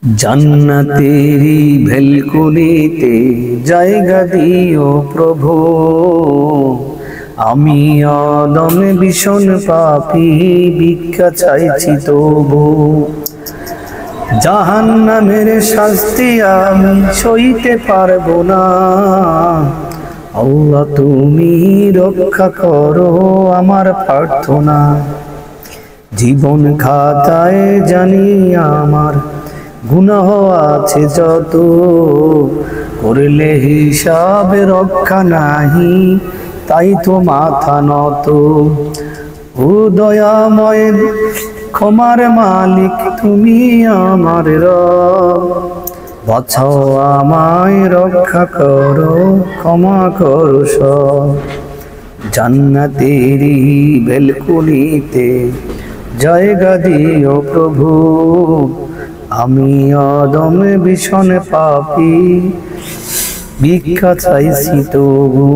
জান্নাতেরি ভেলকুনিতে জায়গা দিও প্রভু। আমি আদম ভীষণ পাপী, ভিক্ষা চাইছি তবু। জাহান্নামের শাস্তি আমি সইতে পারবো না। আল্লাহ তুমি রক্ষা করো আমার প্রার্থনা। জীবন খাতায় জানি আমার গুনাহ আছে যত, করলে হিসাব রক্ষা নাহি, তাই তো মাথা নত। ও দয়াময় ক্ষমার মালিক তুমি আমার রব, বাঁচাও আমায় রক্ষা করো, ক্ষমা করো সব। জান্নাতেরি বেলকুনিতে জায়গা দিও প্রভু। আমি আদম ভীষণ পাপী, ভিক্ষা চাইছি তবু।